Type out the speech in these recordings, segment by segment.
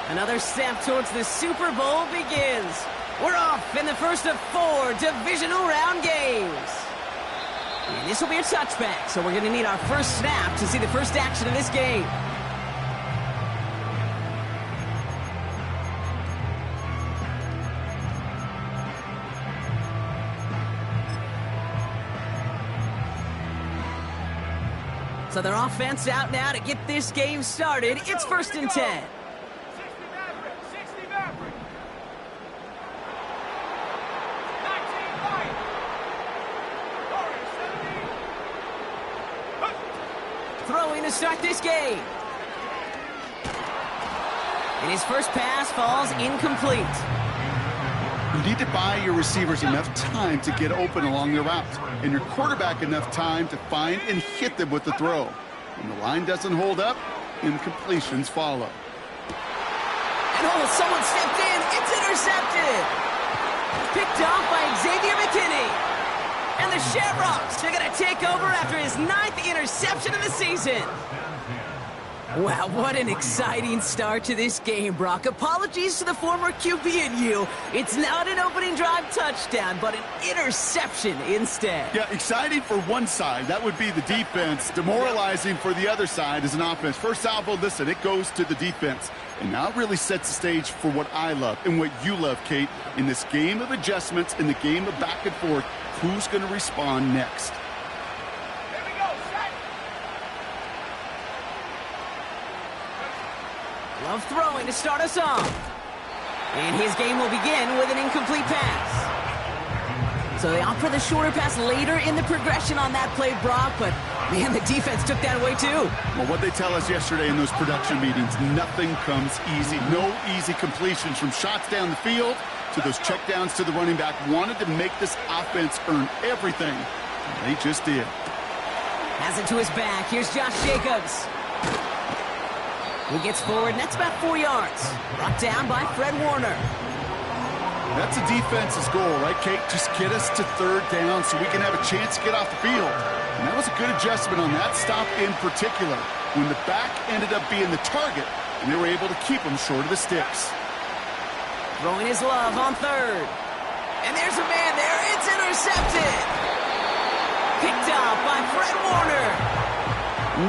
Another step towards the Super Bowl begins. We're off in the first of 4 divisional round games. And this will be a touchback, so we're going to need our first snap to see the first action of this game. So their offense out now to get this game started. It's 1st and 10. Throwing to start this game. And his first pass falls incomplete. You need to buy your receivers enough time to get open along the route, and your quarterback enough time to find and hit them with the throw. When the line doesn't hold up, incompletions follow. And someone stepped in. It's intercepted. Picked off by Xavier McKinney. And the Shamrocks, they're going to take over after his 9th interception of the season. Wow, what an exciting start to this game, Brock. Apologies to the former QB and you. It's not an opening drive touchdown, but an interception instead. Yeah, exciting for one side. That would be the defense. Demoralizing for the other side as an offense. First salvo, listen, it goes to the defense. And now it really sets the stage for what I love and what you love, Kate. In this game of adjustments, in the game of back and forth, who's going to respond next? Love throwing to start us off. And his game will begin with an incomplete pass. So they opt for the shorter pass later in the progression on that play, Brock, but man, the defense took that away too. Well, what they tell us yesterday in those production meetings, nothing comes easy. No easy completions from shots down the field to those checkdowns to the running back. Wanted to make this offense earn everything. They just did. Has it to his back. Here's Josh Jacobs. He gets forward, and that's about 4 yards. Brought down by Fred Warner. That's a defense's goal, right, Kate? Just get us to 3rd down so we can have a chance to get off the field. And that was a good adjustment on that stop in particular, when the back ended up being the target, and they were able to keep him short of the sticks. Throwing his love on 3rd. And there's a man there. It's intercepted. Picked up by Fred Warner.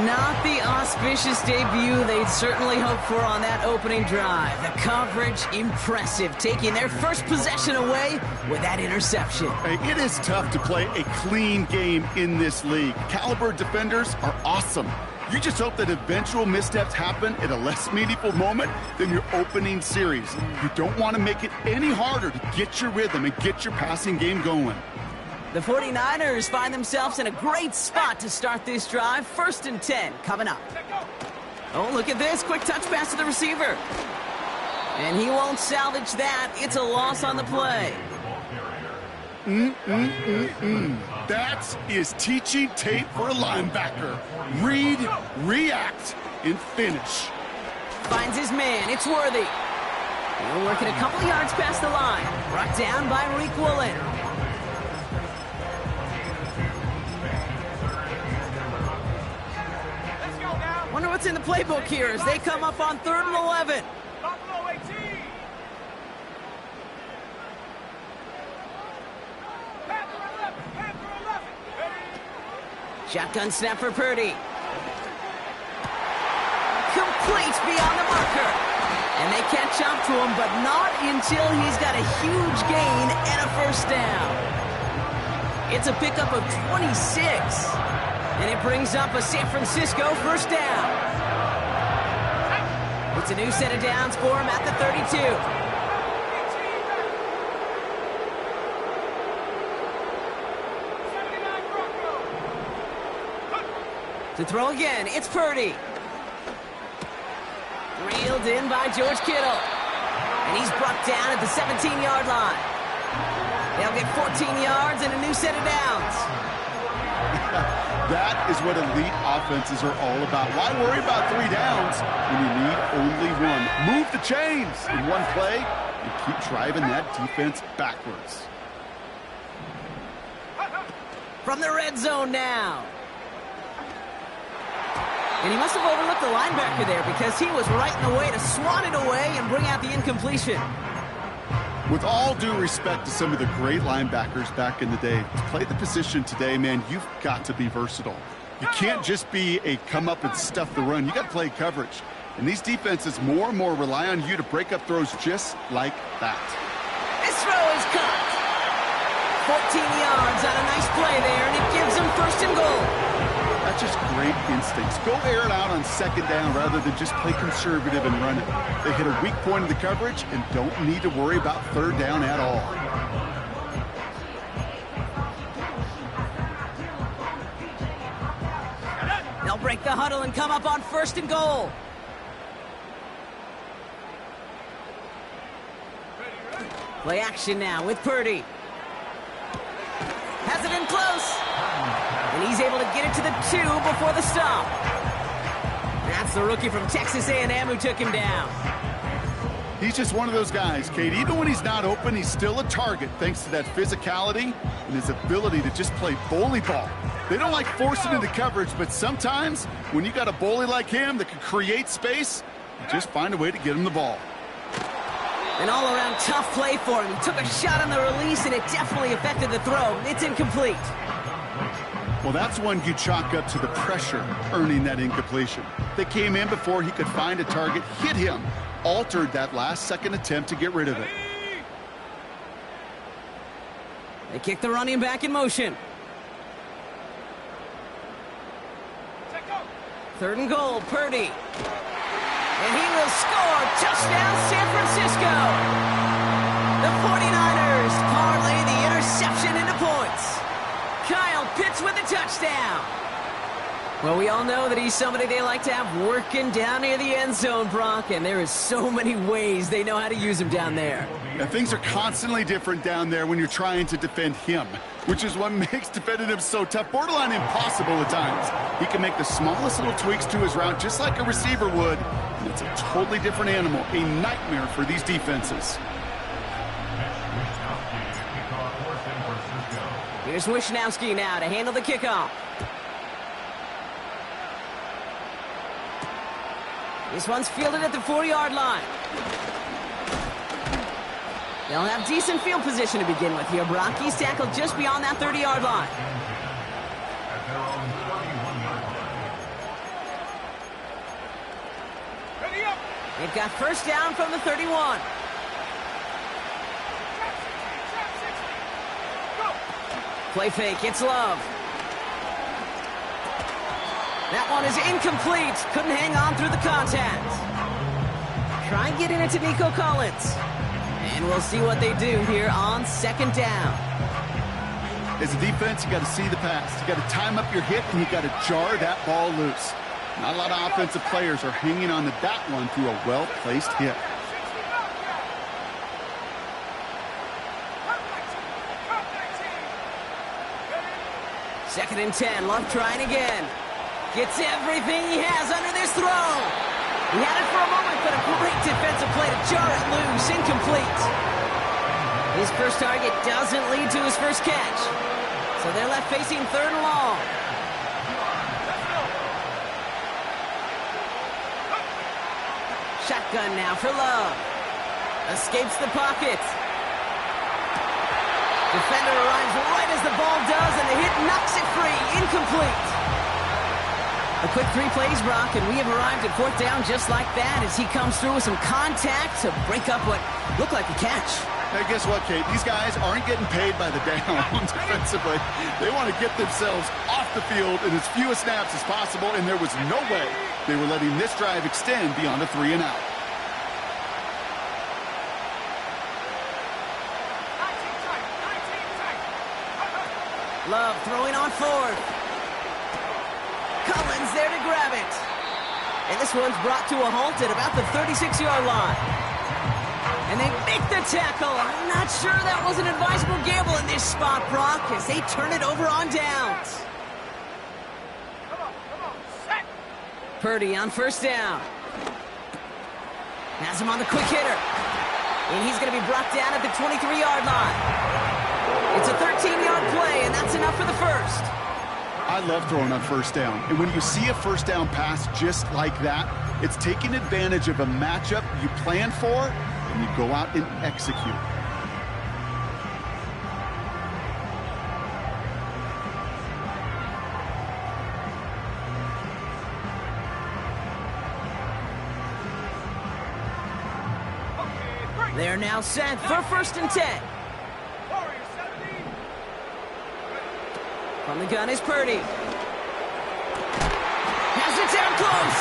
Not the auspicious debut they'd certainly hoped for on that opening drive. The coverage, impressive, taking their first possession away with that interception. Hey, it is tough to play a clean game in this league. Caliber defenders are awesome. You just hope that eventual missteps happen at a less meaningful moment than your opening series. You don't want to make it any harder to get your rhythm and get your passing game going. The 49ers find themselves in a great spot to start this drive. 1st and 10 coming up. Oh, look at this. Quick touch pass to the receiver. And he won't salvage that. It's a loss on the play. That is teaching tape for a linebacker. Read, react, and finish. Finds his man. It's Worthy. We're working a couple yards past the line. Brought down by Reek Woolen. Wonder what's in the playbook here as they come up on 3rd and 11. Shotgun snap for Purdy. Complete beyond the marker. And they catch up to him, but not until he's got a huge gain and a 1st down. It's a pickup of 26. And it brings up a San Francisco 1st down. It's a new set of downs for him at the 32. To throw again, it's Purdy. Reeled in by George Kittle. And he's brought down at the 17-yard line. They'll get 14 yards and a new set of downs. That is what elite offenses are all about. Why worry about 3 downs when you need only 1? Move the chains in one play and keep driving that defense backwards. From the red zone now. And he must have overlooked the linebacker there because he was right in the way to swat it away and bring out the incompletion. With all due respect to some of the great linebackers back in the day, to play the position today, man, you've got to be versatile. You can't just be a come up and stuff the run. You got to play coverage. And these defenses more and more rely on you to break up throws just like that. This throw is caught. 14 yards on a nice play there, and it gives them 1st and goal. That's just great instincts. Go air it out on 2nd down rather than just play conservative and run it. They hit a weak point of the coverage and don't need to worry about 3rd down at all. They'll break the huddle and come up on 1st and goal. Play action now with Purdy. Has it in close. And he's able to get it to the 2 before the stop. That's the rookie from Texas A&M who took him down. He's just one of those guys, Kate. Even when he's not open, he's still a target thanks to that physicality and his ability to just play bully ball. They don't like forcing into coverage, but sometimes when you got a bully like him that can create space, you just find a way to get him the ball. An all-around tough play for him. He took a shot on the release, and it definitely affected the throw. It's incomplete. Well, that's one you chalk up to the pressure earning that incompletion. They came in before he could find a target, hit him, altered that last-second attempt to get rid of it. They kick the running back in motion. 3rd and goal, Purdy. And he will score. Touchdown, San Francisco. The 49ers parlay the interception into points. Kyle Pitts with a touchdown. Well, we all know that he's somebody they like to have working down near the end zone, Brock, and there is so many ways they know how to use him down there. Yeah, things are constantly different down there when you're trying to defend him, which is what makes defending him so tough, borderline impossible at times. He can make the smallest little tweaks to his route just like a receiver would, and it's a totally different animal, a nightmare for these defenses. Here's Wishnowski now to handle the kickoff. This one's fielded at the 40-yard line. They'll have decent field position to begin with here, Brock. He's tackled just beyond that 30-yard line. They've got 1st down from the 31. Play fake, it's Love. That one is incomplete. Couldn't hang on through the contact. Try and get in it to Nico Collins. And we'll see what they do here on 2nd down. As a defense, you got to see the pass. You got to time up your hit, and you got to jar that ball loose. Not a lot of offensive players are hanging on to that one through a well-placed hit. 2nd and 10. Love trying again. Gets everything he has under this throw. He had it for a moment, but a great defensive play to jar it loose. Incomplete. His first target doesn't lead to his first catch. So they're left facing 3rd and long. Shotgun now for Love. Escapes the pocket. Defender arrives right as the ball does, and the hit knocks it free. Incomplete. A quick 3 plays, Brock, and we have arrived at 4th down just like that as he comes through with some contact to break up what looked like a catch. Hey, guess what, Kate? These guys aren't getting paid by the down defensively. They want to get themselves off the field in as few snaps as possible, and there was no way they were letting this drive extend beyond a 3 and out. Love throwing on 4th. Collins there to grab it. And this one's brought to a halt at about the 36-yard line. And they make the tackle. I'm not sure that was an advisable gamble in this spot, Brock, as they turn it over on downs. Set. Purdy on 1st down. Has him on the quick hitter. And he's going to be brought down at the 23-yard line. It's a 13-yard play, and that's enough for the first. I love throwing on first down. And when you see a first down pass just like that, it's taking advantage of a matchup you plan for, and you go out and execute. They're now set for 1st and 10. From the gun is Purdy. Has it down close.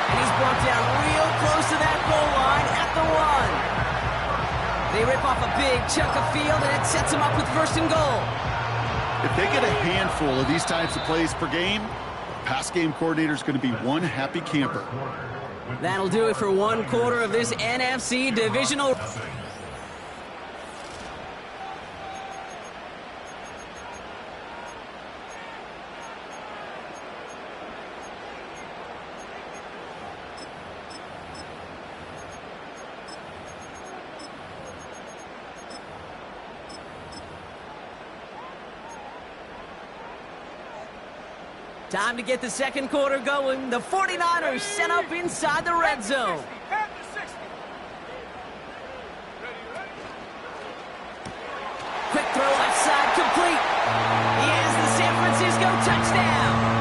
And he's brought down real close to that goal line at the 1. They rip off a big chunk of field, and it sets them up with 1st and goal. If they get a handful of these types of plays per game, the pass game coordinator is going to be one happy camper. That'll do it for 1 quarter of this NFC divisional. Time to get the 2nd quarter going. The 49ers set up inside the red zone. Quick throw left side complete. He has the San Francisco touchdown.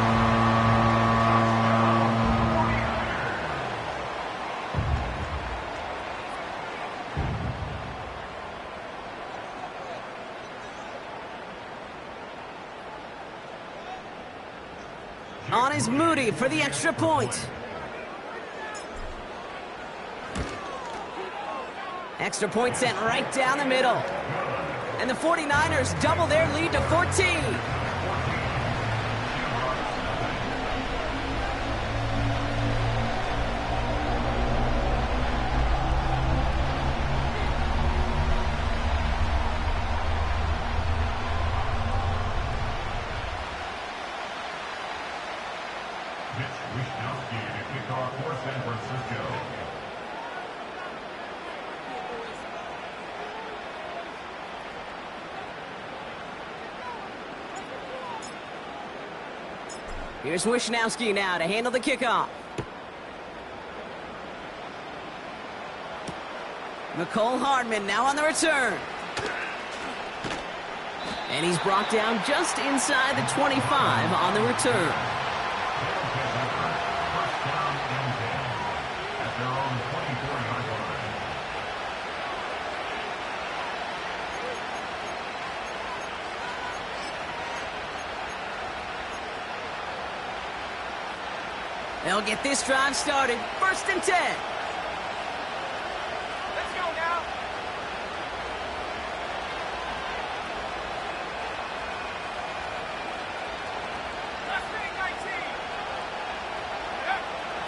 On is Moody for the extra point. Extra point sent right down the middle. And the 49ers double their lead to 14. Here's Wishnowski now to handle the kickoff. McCole Hardman now on the return. And he's brought down just inside the 25 on the return. They'll get this drive started. 1st and 10. Let's go now. Left wing 19.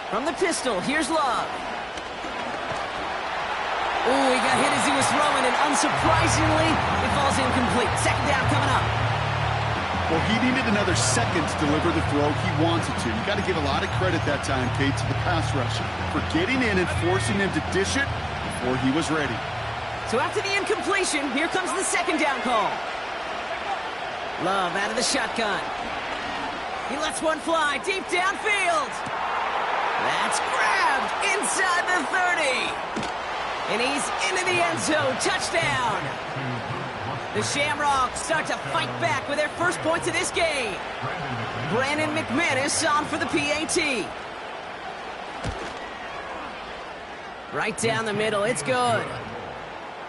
From the pistol, here's Love. Ooh, he got hit as he was throwing, and unsurprisingly, it falls incomplete. 2nd down coming up. Well, he needed another second to deliver the throw he wanted to. You got to give a lot of credit that time, Kate, to the pass rusher for getting in and forcing him to dish it before he was ready. So after the incompletion, here comes the 2nd down call. Love out of the shotgun. He lets one fly deep downfield. That's grabbed inside the 30. And he's into the end zone. Touchdown. The Shamrocks start to fight back with their first points of this game. Brandon McManus on for the PAT. Right down the middle, it's good.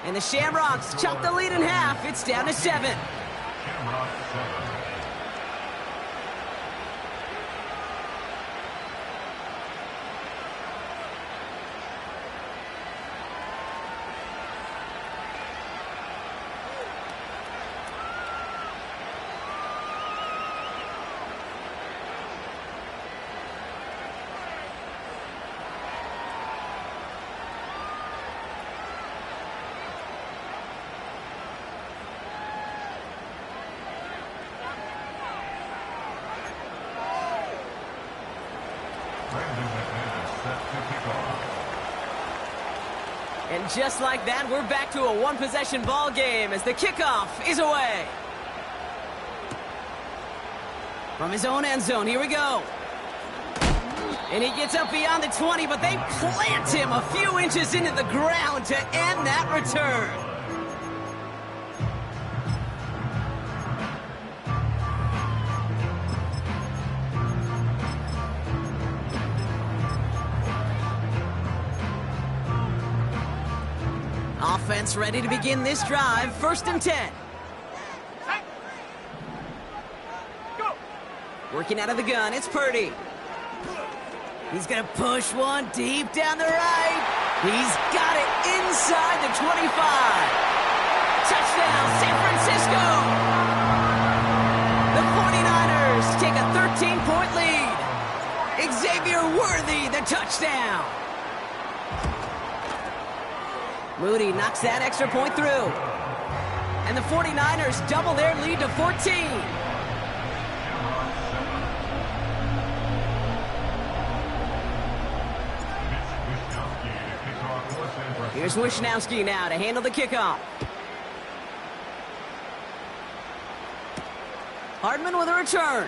And the Shamrocks chop the lead in half. It's down to 7. And just like that, we're back to a one-possession ball game as the kickoff is away. From his own end zone, here we go. And he gets up beyond the 20, but they plant him a few inches into the ground to end that return. Offense ready to begin this drive. 1st and 10. Go. Working out of the gun, it's Purdy. He's going to push one deep down the right. He's got it inside the 25. Touchdown, San Francisco. The 49ers take a 13-point lead. Xavier Worthy, the touchdown. Moody knocks that extra point through. And the 49ers double their lead to 14. Here's Wishnowski now to handle the kickoff. Hardman with a return.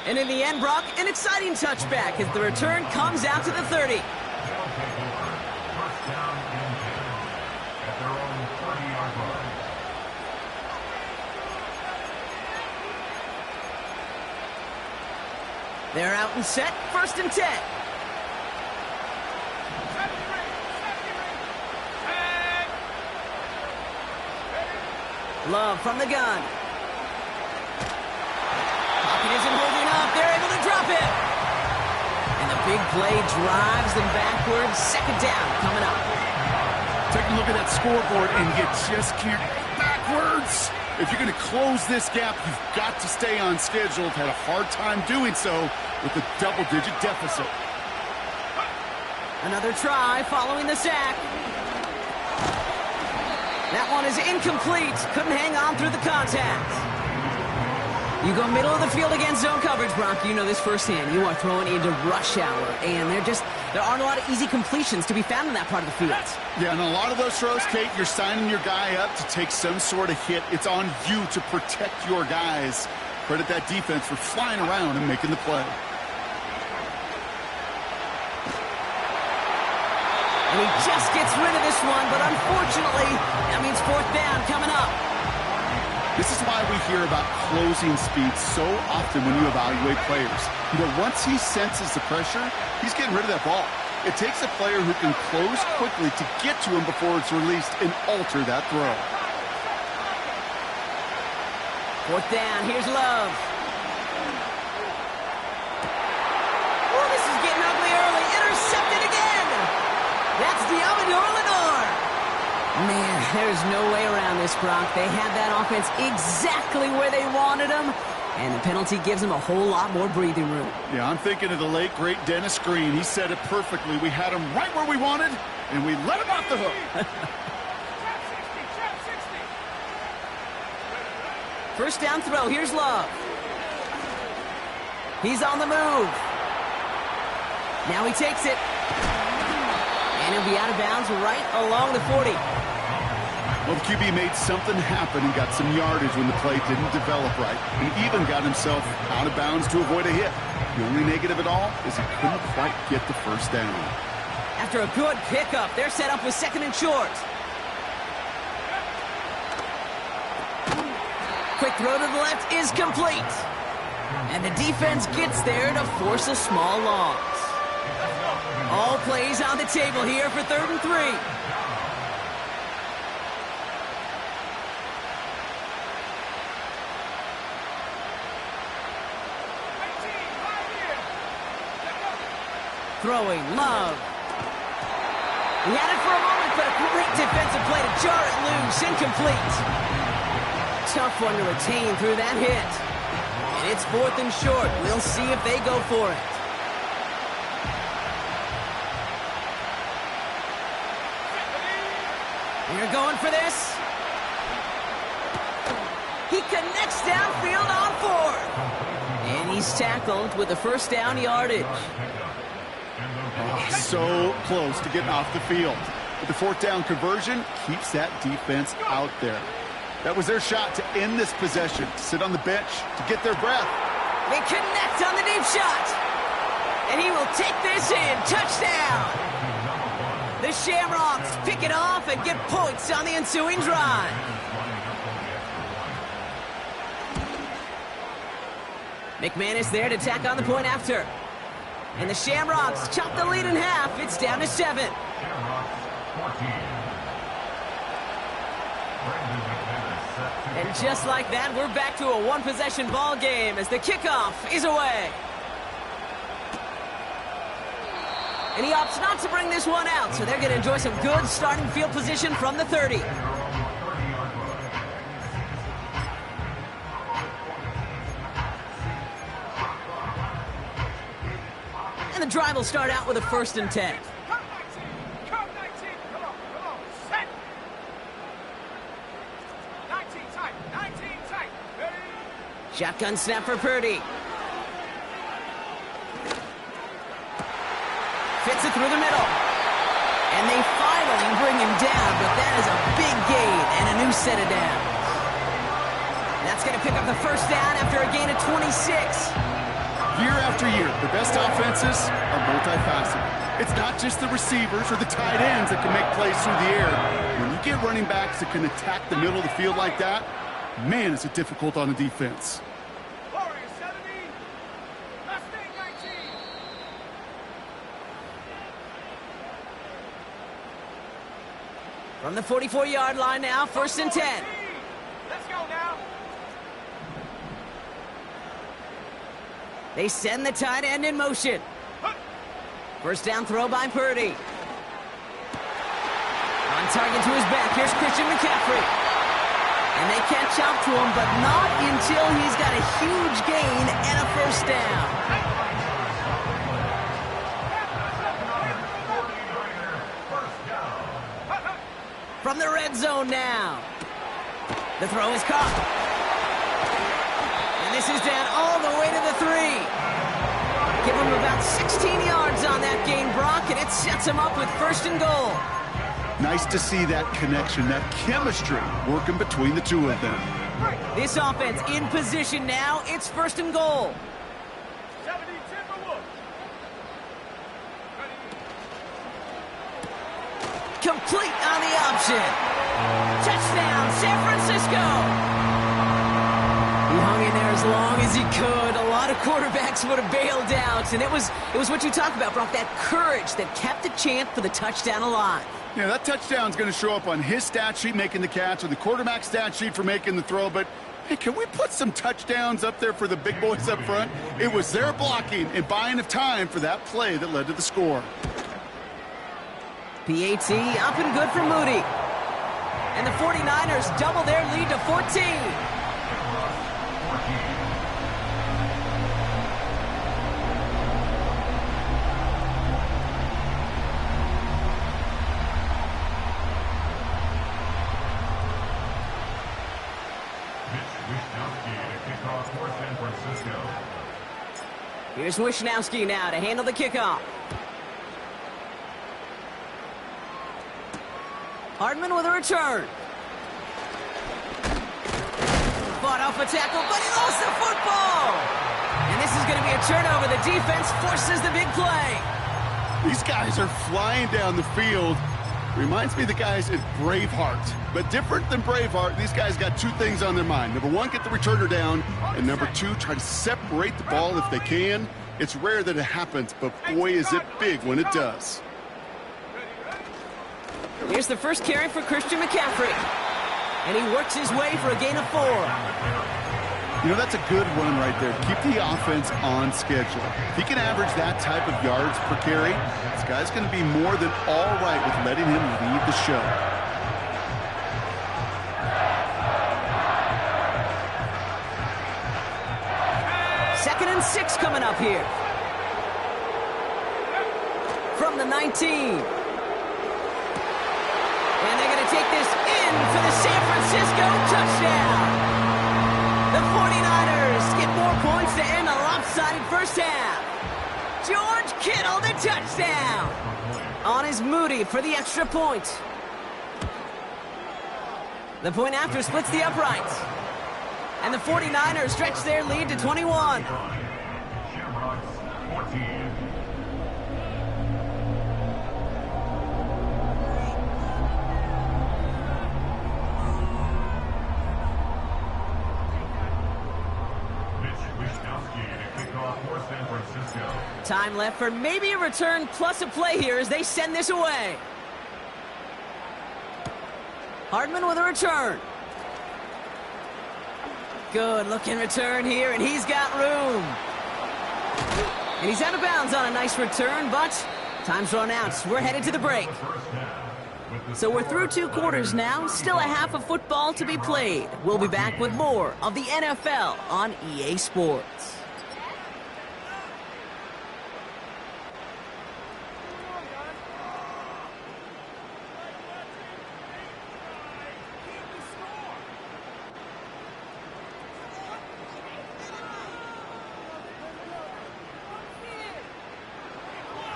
And in the end, Brock, an exciting touchback as the return comes out to the 30. They're out and set. 1st and 10. Love from the gun. Pocket isn't holding up. They're able to drop it. And the big play drives them backwards. 2nd down coming up. Take a look at that scoreboard, and you just can't go backwards. If you're going to close this gap, you've got to stay on schedule. Had a hard time doing so with a double-digit deficit. Another try following the sack. That one is incomplete. Couldn't hang on through the contact. You go middle of the field against zone coverage, Brock. You know this firsthand. You are throwing into rush hour, and there aren't a lot of easy completions to be found in that part of the field. Yeah, and a lot of those throws, Kate, you're signing your guy up to take some sort of hit. It's on you to protect your guys. Credit that defense for flying around and making the play. And he just gets rid of this one, but unfortunately, that means 4th down coming up. This is why we hear about closing speed so often when you evaluate players. You know, once he senses the pressure, he's getting rid of that ball. It takes a player who can close quickly to get to him before it's released and alter that throw. 4th down, here's Love. Oh, this is getting ugly early. Intercepted again. That's Diamador Lenore. Man, there's no way around this, Brock. They had that offense exactly where they wanted them, and the penalty gives them a whole lot more breathing room. Yeah, I'm thinking of the late, great Dennis Green. He said it perfectly. We had him right where we wanted, and we let him off the hook. First down throw. Here's Love. He's on the move. Now he takes it. And he'll be out of bounds right along the 40. Well, the QB made something happen and got some yardage when the play didn't develop right. And even got himself out of bounds to avoid a hit. The only negative at all is he couldn't quite get the 1st down. After a good pickup, they're set up with 2nd and short. Quick throw to the left is complete. And the defense gets there to force a small loss. All plays on the table here for 3rd and 3. Throwing, Love. He had it for a moment, but a great defensive play to jar it loose. Incomplete. Tough one to retain through that hit. And it's 4th and short. We'll see if they go for it. They're going for this. He connects downfield on 4th. And he's tackled with a 1st down yardage. So close to getting off the field. But the 4th down conversion keeps that defense out there. That was their shot to end this possession, to sit on the bench, to get their breath. They connect on the deep shot. And he will take this in. Touchdown. The Shamrocks pick it off and get points on the ensuing drive. McManus there to tack on the point after. And the Shamrocks chop the lead in half. It's down to 7. And just like that, we're back to a one-possession ball game as the kickoff is away. And he opts not to bring this one out, so they're going to enjoy some good starting field position from the 30. And the drive will start out with a 1st and 10. Come 19. Come on. Set. 19 tight. 19 tight. Ready? Shotgun snap for Purdy. Fits it through the middle. And they finally bring him down, but that is a big gain and a new set of downs. That's going to pick up the 1st down after a gain of 26. Year after year, the best offenses are multifaceted. It's not just the receivers or the tight ends that can make plays through the air. When you get running backs that can attack the middle of the field like that, man, is it difficult on the defense. Warriors 70. Mustang 19. From the 44-yard line now, 1st and 10. Let's go now. They send the tight end in motion. 1st down throw by Purdy. On target to his back, here's Christian McCaffrey. And they catch up to him, but not until he's got a huge gain and a 1st down. From the red zone now. The throw is caught. And this is down all the way to the 3. Give him about 16 yards on that gain, Brock, and it sets him up with 1st and goal. Nice to see that connection, that chemistry working between the two of them. This offense in position now. It's 1st and goal. 70 Timberwolves. Complete on the option. Touchdown, San Francisco. He hung in there as long as he could. A lot of quarterbacks would have bailed out, and it was what you talked about, Brock, that courage that kept the champ for the touchdown alive. Yeah, that touchdown's going to show up on his stat sheet making the catch or the quarterback stat sheet for making the throw, but hey, can we put some touchdowns up there for the big boys up front? It was their blocking and buying of time for that play that led to the score. PAT up and good for Moody. And the 49ers double their lead to 14. Here's Wishnowski now to handle the kickoff. Hardman with a return. Fought off a tackle, but he lost the football. And this is going to be a turnover. The defense forces the big play. These guys are flying down the field. Reminds me of the guys at Braveheart. But different than Braveheart, these guys got 2 things on their mind. Number 1, get the returner down. And number 2, try to separate the ball if they can. It's rare that it happens, but boy, is it big when it does. Here's the first carry for Christian McCaffrey. And he works his way for a gain of 4. You know, that's a good run right there. Keep the offense on schedule. If he can average that type of yards per carry, this guy's going to be more than all right with letting him lead the show. Second and 6 coming up here. From the 19. And they're going to take this in for the San Francisco touchdown. The 49ers get more points to end a lopsided first half. George Kittle, the touchdown. On is Moody for the extra point. The point after splits the uprights. And the 49ers stretch their lead to 21. Shamrocks 14. Time left for maybe a return plus a play here as they send this away. Hardman with a return. Good looking return here, and he's got room. And he's out of bounds on a nice return, but time's run out. We're headed to the break. So we're through 2 quarters now, still a half of football to be played. We'll be back with more of the NFL on EA Sports.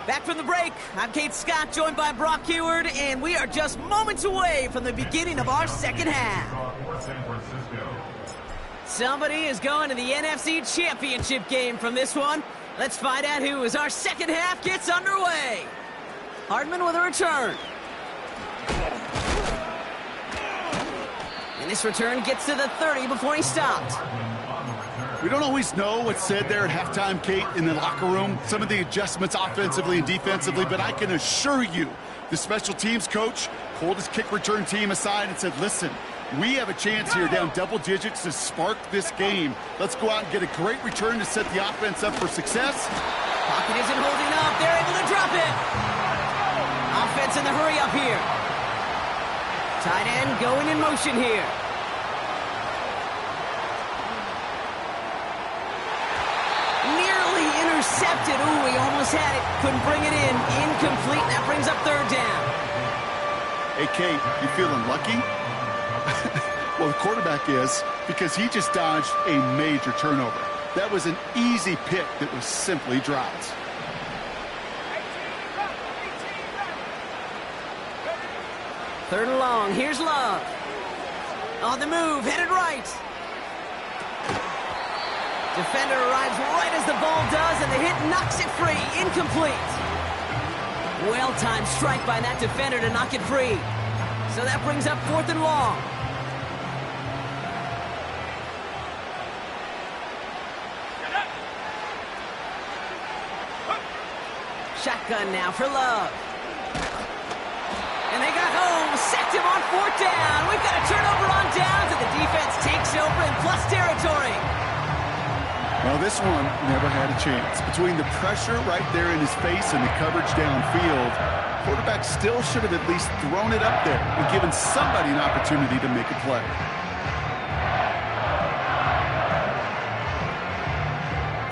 Back from the break, I'm Kate Scott, joined by Brock Heward, and we are just moments away from the beginning of our second half. Somebody is going to the NFC Championship game from this one. Let's find out who as our second half gets underway. Hardman with a return. And this return gets to the 30 before he stopped. We don't always know what's said there at halftime, Kate, in the locker room. Some of the adjustments offensively and defensively, but I can assure you the special teams coach pulled his kick return team aside and said, listen, we have a chance here down double digits to spark this game. Let's go out and get a great return to set the offense up for success. Pocket isn't holding up. They're able to drop it. Offense in the hurry up here. Tight end going in motion here. Intercepted. Ooh, he almost had it. Couldn't bring it in. Incomplete. That brings up 3rd down. Hey, Kate, you feeling lucky? Well, the quarterback is, because he just dodged a major turnover. That was an easy pick that was simply dropped. Third and long. Here's Love. On the move. Headed right. Defender arrives right as the ball does, and the hit knocks it free. Incomplete. Well-timed strike by that defender to knock it free. So that brings up 4th and long. Shotgun now for Love. And they got home. Sacked him on 4th down. We've got a turnover on downs, and the defense takes over in plus territory. Well, this one never had a chance. Between the pressure right there in his face and the coverage downfield, quarterback still should have at least thrown it up there and given somebody an opportunity to make a play.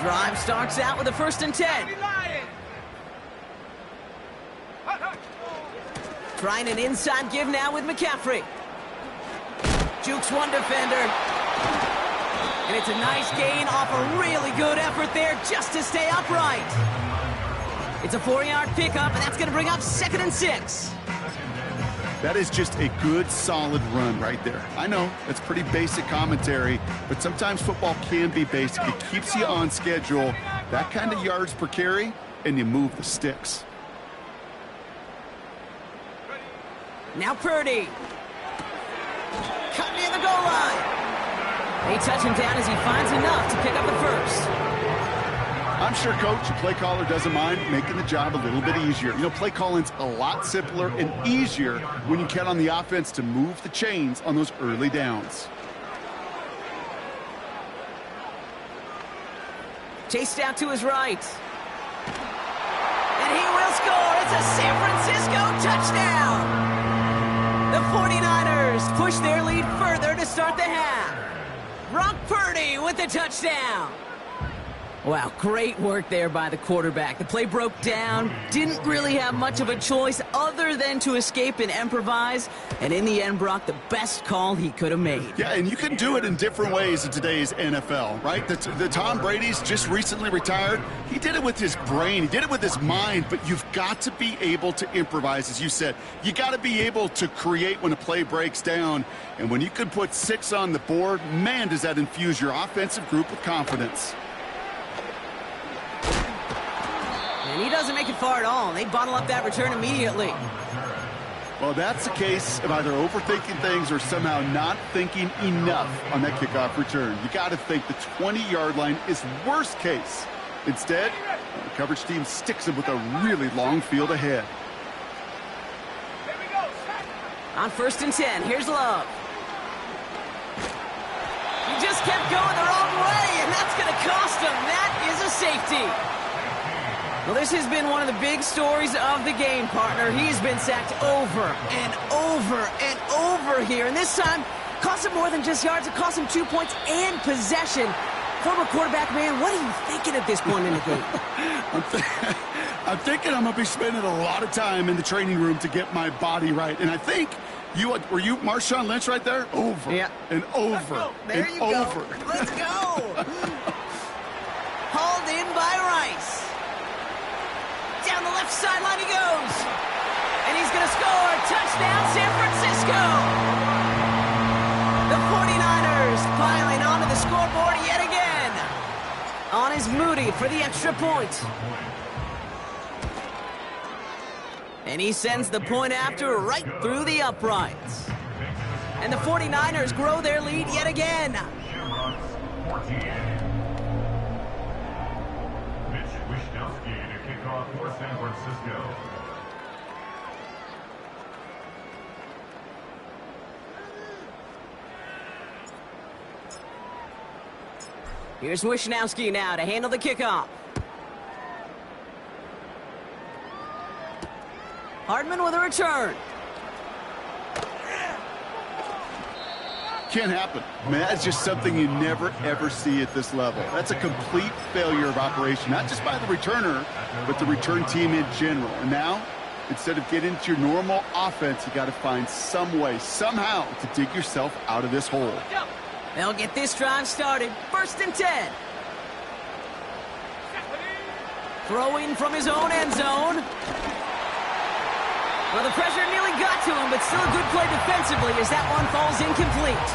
Drive starts out with a 1st and 10. Trying an inside give now with McCaffrey. Jukes one defender. And it's a nice gain off a really good effort there just to stay upright. It's a 4-yard pickup, and that's going to bring up 2nd and 6. That is just a good, solid run right there. I know, that's pretty basic commentary, but sometimes football can be basic. It keeps you on schedule, that kind of yards per carry, and you move the sticks. Now Purdy. Cut near the goal line. They touch him down as he finds enough to pick up the 1st. I'm sure, Coach, the play caller doesn't mind making the job a little bit easier. You know, play calling's a lot simpler and easier when you count on the offense to move the chains on those early downs. Chased out to his right. And he will score. It's a San Francisco touchdown. The 49ers push their lead further to start the half. Brock Purdy with the touchdown. Wow, great work there by the quarterback. The play broke down, didn't really have much of a choice other than to escape and improvise, and in the end, Brock, the best call he could have made. Yeah, and you can do it in different ways in today's NFL, right? The Tom Brady's just recently retired. He did it with his brain. He did it with his mind, but you've got to be able to improvise, as you said. You got to be able to create when a play breaks down, and when you can put 6 on the board, man, does that infuse your offensive group with confidence. And he doesn't make it far at all. They bottle up that return immediately. Well, that's a case of either overthinking things or somehow not thinking enough on that kickoff return. You got to think the 20-yard line is worst case. Instead, the coverage team sticks him with a really long field ahead. Here we go. On 1st and 10, here's Love. He just kept going the wrong way, and that's going to cost him. That is a safety. Well, this has been one of the big stories of the game, partner. He's been sacked over and over and over here. And this time, cost him more than just yards. It cost him 2 points and possession. Former quarterback, man, what are you thinking at this point in the game? I'm thinking I'm going to be spending a lot of time in the training room to get my body right. And I think were you Marshawn Lynch right there? Over and over there and you over. Go. Let's go. Hauled in by Rice. Down the left sideline he goes. And he's going to score. Touchdown, San Francisco. The 49ers piling onto the scoreboard yet again. On is Moody for the extra point. And he sends the point after right through the uprights. And the 49ers grow their lead yet again. For San Francisco. Here's Wishnowski now to handle the kickoff. Hardman with a return. Can't happen. I mean, that's just something you never, ever see at this level. That's a complete failure of operation, not just by the returner, but the return team in general. And now, instead of getting into your normal offense, you got to find some way, somehow, to dig yourself out of this hole. They'll get this drive started. 1st and 10. Throwing from his own end zone. Well, the pressure nearly got to him, but still a good play defensively as that one falls incomplete.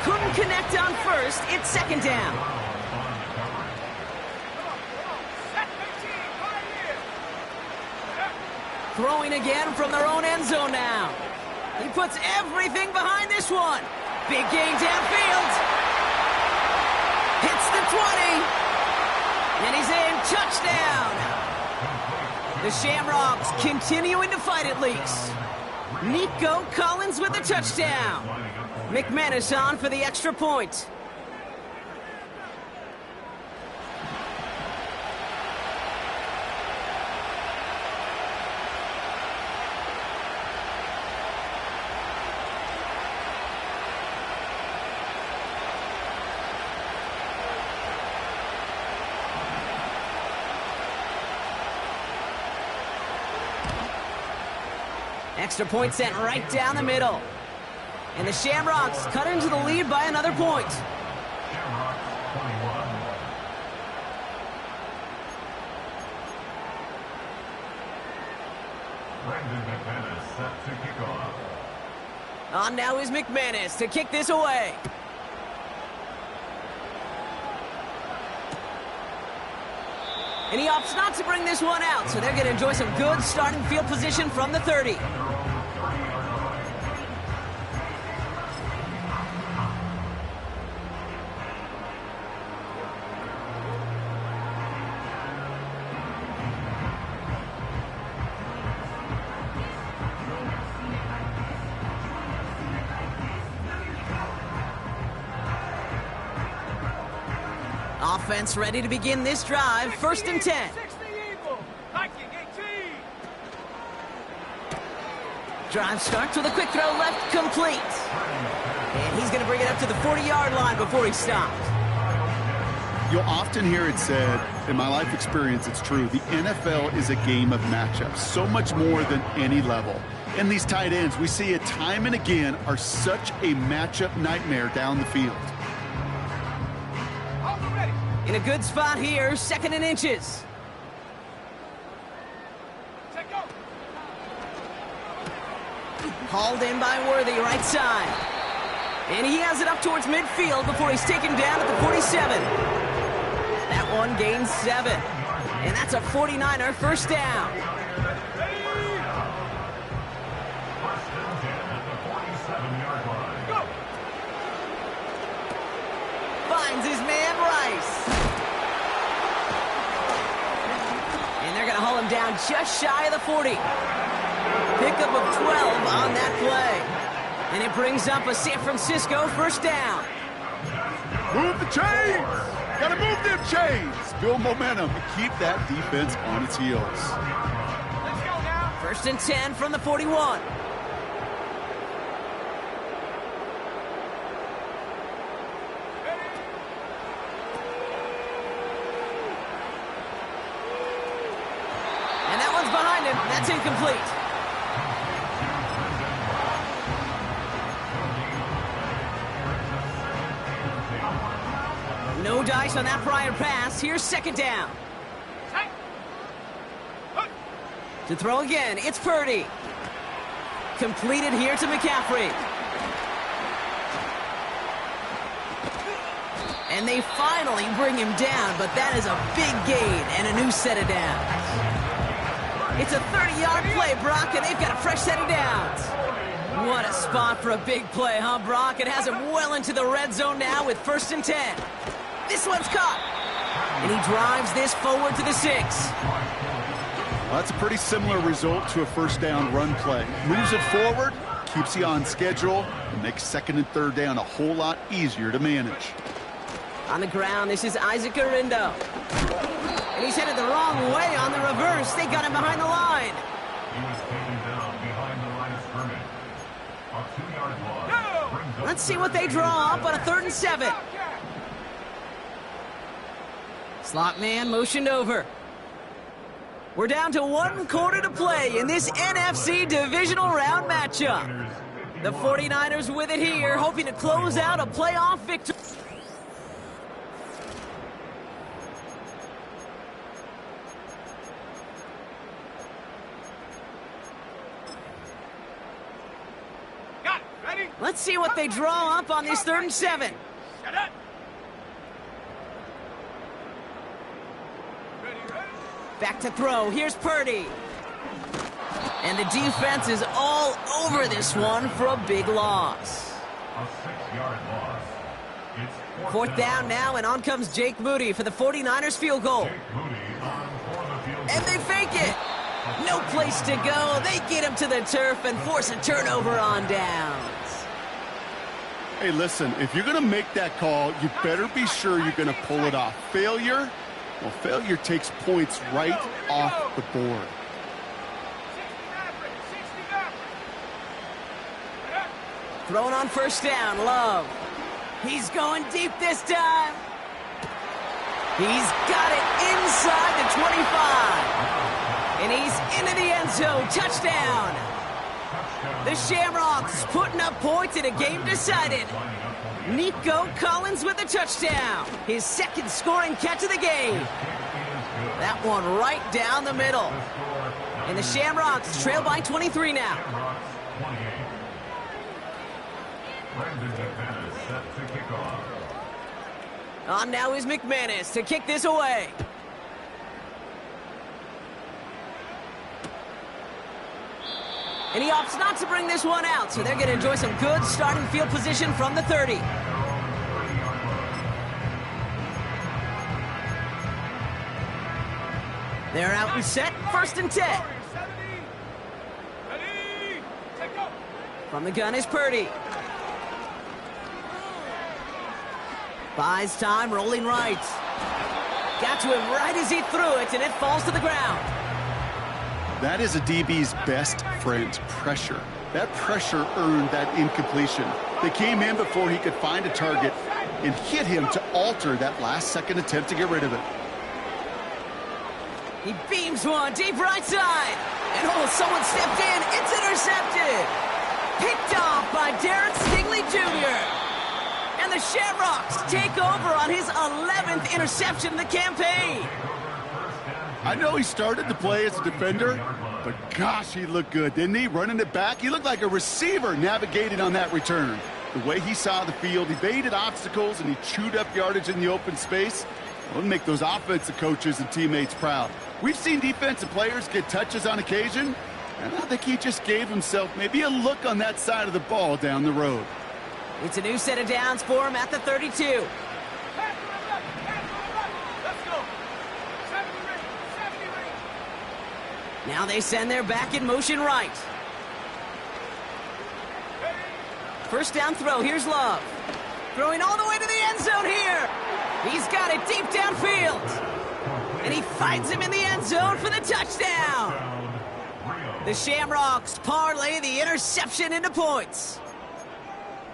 Couldn't connect on 1st. It's 2nd down. Throwing again from their own end zone now. He puts everything behind this one. Big gain downfield. Hits the 20. And he's in. Touchdown. The Shamrocks continuing to fight at least. Nico Collins with the touchdown. McManus on for the extra point. Extra point sent right down the middle. And the Shamrocks cut into the lead by another point. Shamrocks 21. Brandon McManus set to kick off. On now is McManus to kick this away. And he opts not to bring this one out, so they're going to enjoy some good starting field position from the 30. Offense ready to begin this drive. 1st and 10. 60 Eagle. Hiking 18. Drive starts with a quick throw left, complete. And he's going to bring it up to the 40-yard line before he stops. You'll often hear it said, in my life experience, it's true, the NFL is a game of matchups, so much more than any level. And these tight ends, we see it time and again, are such a matchup nightmare down the field. In a good spot here, 2nd and inches. Hauled in by Worthy, right side. And he has it up towards midfield before he's taken down at the 47. That one gains 7. And that's a 49er first down. Finds his man Rice. And they're going to haul him down just shy of the 40. Pickup of 12 on that play. And it brings up a San Francisco first down. Move the chains! Gotta move them chains! Build momentum and keep that defense on its heels. Let's go now. 1st and 10 from the 41. And that one's behind him. That's incomplete. No dice on that prior pass. Here's 2nd down. To throw again, it's Purdy. Completed here to McCaffrey. And they finally bring him down, but that is a big gain and a new set of downs. It's a 30-yard play, Brock, and they've got a fresh set of downs. What a spot for a big play, huh, Brock? It has him well into the red zone now with 1st and 10. This one's caught. And he drives this forward to the 6. Well, that's a pretty similar result to a first down run play. Moves it forward, keeps you on schedule, and makes 2nd and 3rd down a whole lot easier to manage. On the ground, this is Isaac Arindo. And he's headed the wrong way on the reverse. They got him behind the line. He was taken down behind the line of scrimmage. A 2-yard loss. Let's see what they draw up on a 3rd and 7. Slot man motioned over. We're down to 1 quarter to play in this NFC divisional round matchup. The 49ers with it here, hoping to close out a playoff victory. Got it. Ready? Let's see what they draw up on this 3rd and 7. Set up. Back to throw. Here's Purdy. And the defense is all over this one for a big loss. A 6-yard loss. It's 4th down now, and on comes Jake Moody for the 49ers field goal. Moody on for the field. And they fake it. No place to go. They get him to the turf and force a turnover on downs. Hey, listen, if you're going to make that call, you better be sure you're going to pull it off. Failure? Well, failure takes points right off the board. 60 Thrown on 1st down, Love. He's going deep this time. He's got it inside the 25. And he's into the end zone. Touchdown. The Shamrocks putting up points in a game decided. Nico Collins with a touchdown. His 2nd scoring catch of the game. That one right down the middle. And the Shamrocks trail by 23 now. On now is McManus to kick this away. And he opts not to bring this one out, so they're going to enjoy some good starting field position from the 30. They're out and set, 1st and 10. Ready? Take go. From the gun is Purdy. Buys time, rolling right. Got to him right as he threw it, and it falls to the ground. That is a DB's best friend, pressure. That pressure earned that incompletion. They came in before he could find a target and hit him to alter that last-second attempt to get rid of it. He beams one deep right side. And oh, someone stepped in. It's intercepted. Picked off by Darren Stingley Jr. And the Shamrocks take over on his 11th interception of the campaign. I know he started to play as a defender, but gosh, he looked good, didn't he? Running it back, he looked like a receiver navigating on that return. The way he saw the field, he evaded obstacles, and he chewed up yardage in the open space. It'll make those offensive coaches and teammates proud. We've seen defensive players get touches on occasion, and I think he just gave himself maybe a look on that side of the ball down the road. It's a new set of downs for him at the 32. Now they send their back in motion right. First down throw, here's Love. Throwing all the way to the end zone here. He's got it deep downfield. And he finds him in the end zone for the touchdown. The Shamrocks parlay the interception into points.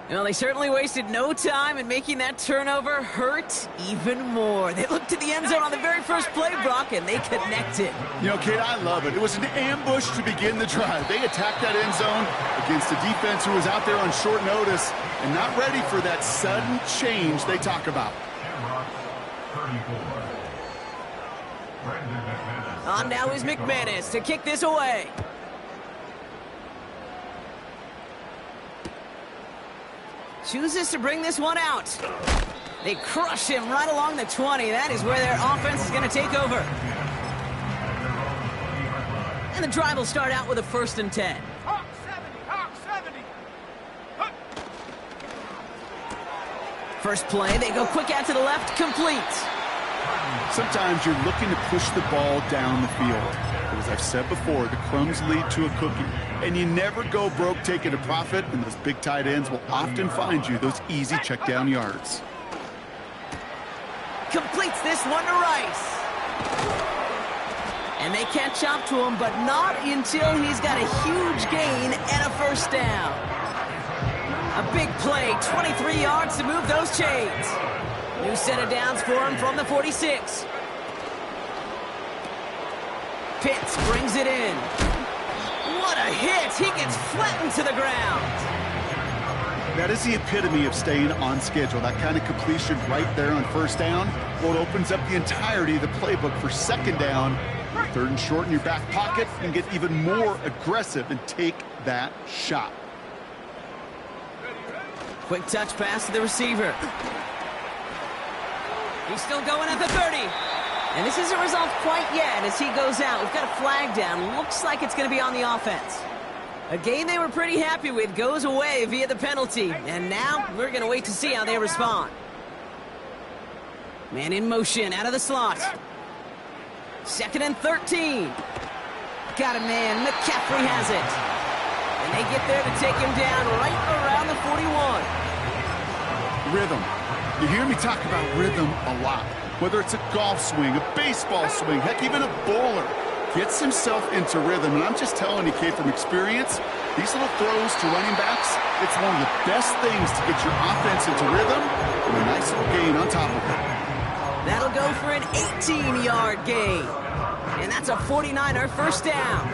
Well, they certainly wasted no time in making that turnover hurt even more. They looked to the end zone on the very first play, Brock, and they connected. You know, Kate, I love it. It was an ambush to begin the drive. They attacked that end zone against a defense who was out there on short notice and not ready for that sudden change they talk about. On now is McManus to kick this away. Chooses to bring this one out. They crush him right along the 20. That is where their offense is going to take over. And the drive will start out with a 1st and 10. Hawk 70, Hawk 70. First play, they go quick out to the left, complete. Sometimes you're looking to push the ball down the field. But as I've said before, the crumbs lead to a cookie. And you never go broke taking a profit, and those big tight ends will often find you those easy check down yards. Completes this one to Rice. And they catch up to him, but not until he's got a huge gain and a 1st down. A big play, 23 yards to move those chains. New set of downs for him from the 46. Pitts brings it in. What a hit! He gets flattened to the ground. That is the epitome of staying on schedule. That kind of completion right there on 1st down. Well, it opens up the entirety of the playbook for 2nd down. 3rd and short in your back pocket, and get even more aggressive and take that shot. Quick touch pass to the receiver. He's still going at the 30. And this isn't resolved quite yet as he goes out. We've got a flag down. Looks like it's going to be on the offense. A game they were pretty happy with goes away via the penalty. And now we're going to wait to see how they respond. Man in motion out of the slot. 2nd and 13. Got a man. McCaffrey has it. And they get there to take him down right around the 41. Rhythm. You hear me talk about rhythm a lot. Whether it's a golf swing, a baseball swing, heck, even a bowler gets himself into rhythm. And I'm just telling you, Kate, from experience, these little throws to running backs, it's one of the best things to get your offense into rhythm and a nice little gain on top of it. That'll go for an 18-yard gain. And that's a 49er 1st down.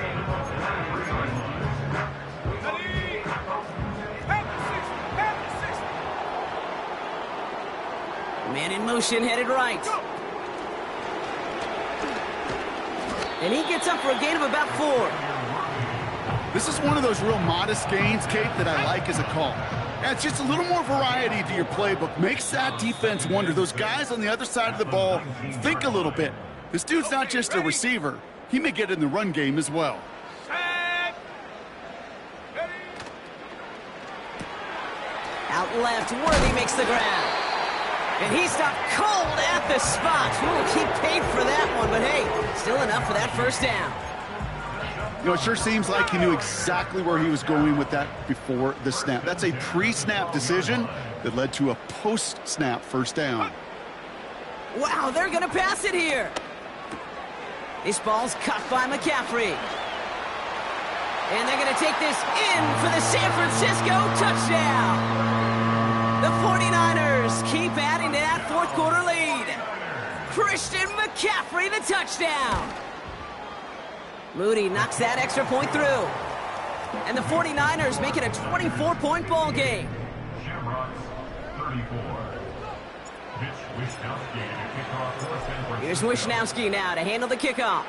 Man in motion, headed right. And he gets up for a gain of about 4. This is one of those real modest gains, Kate, that I like as a call. Adds just a little more variety to your playbook. Makes that defense wonder. Those guys on the other side of the ball think a little bit. This dude's not just a receiver. He may get in the run game as well. Out left, Worthy makes the ground. And he stopped cold at the spot. Ooh, he paid for that one, but hey, still enough for that 1st down. You know, it sure seems like he knew exactly where he was going with that before the snap. That's a pre-snap decision that led to a post-snap 1st down. Wow, they're going to pass it here. This ball's cut by McCaffrey. And they're going to take this in for the San Francisco touchdown. The 49ers 49ers keep adding to that fourth quarter lead. Christian McCaffrey, the touchdown. Moody knocks that extra point through. And the 49ers make it a 24-point ball game. Shamrocks, 34. Here's Wishnowski now to handle the kickoff.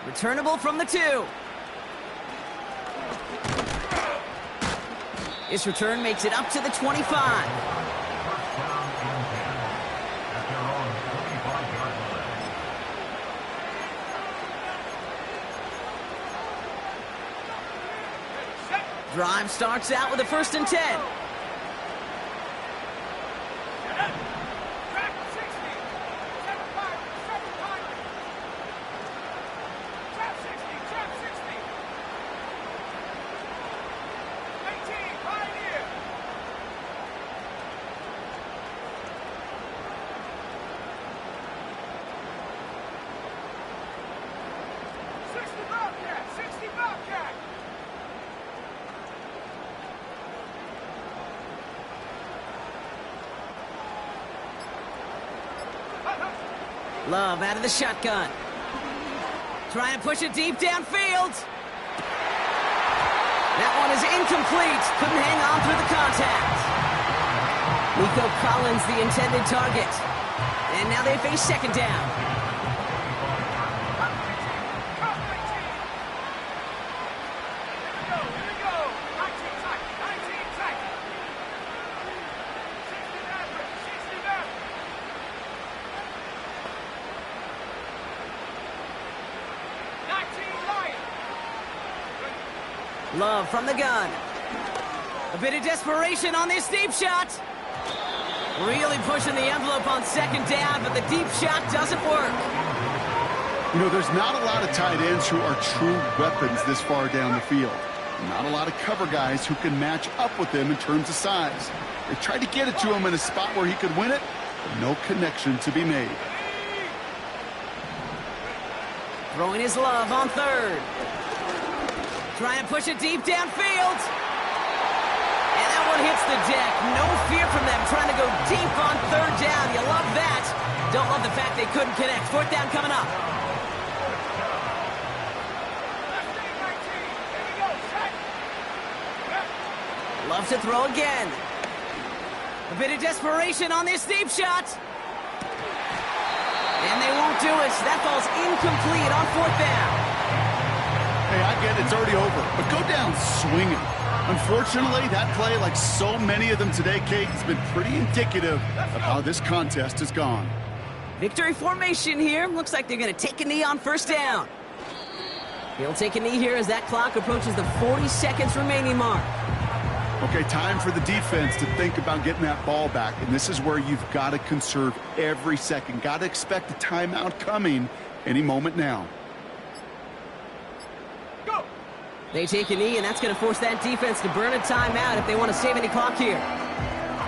Returnable from the 2. This return makes it up to the 25. Drive starts out with a 1st and 10. Love out of the shotgun. Trying to push it deep downfield. That one is incomplete. Couldn't hang on through the contact. Nico Collins, the intended target. And now they face 2nd down. Love from the gun. A bit of desperation on this deep shot. Really pushing the envelope on 2nd down, but the deep shot doesn't work. You know, there's not a lot of tight ends who are true weapons this far down the field. Not a lot of cover guys who can match up with them in terms of size. They tried to get it to him in a spot where he could win it, but no connection to be made. Throwing his Love on 3rd. Trying to push it deep downfield. And that one hits the deck. No fear from them trying to go deep on 3rd down. You love that. Don't love the fact they couldn't connect. 4th down coming up. Love to throw again. A bit of desperation on this deep shot. And they won't do it. That falls incomplete on 4th down. Hey, I get it, it's already over, but go down swinging. Unfortunately, that play, like so many of them today, Kate, has been pretty indicative of how this contest has gone. Victory formation here. Looks like they're going to take a knee on 1st down. He'll take a knee here as that clock approaches the 40 seconds remaining mark. Okay, time for the defense to think about getting that ball back, and this is where you've got to conserve every second. Got to expect a timeout coming any moment now. They take a knee, and that's going to force that defense to burn a timeout if they want to save any clock here.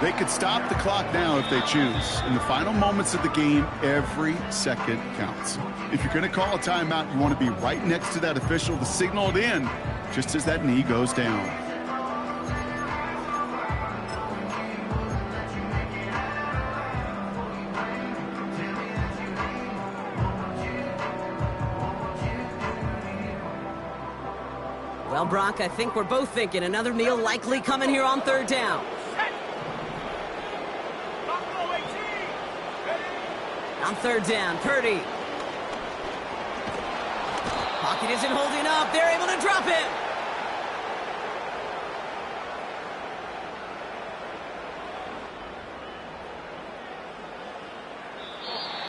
They could stop the clock now if they choose. In the final moments of the game, every second counts. If you're going to call a timeout, you want to be right next to that official to signal it in just as that knee goes down. Well, Brock, I think we're both thinking another kneel likely coming here on 3rd down. On 3rd down, Purdy. Pocket isn't holding up. They're able to drop it.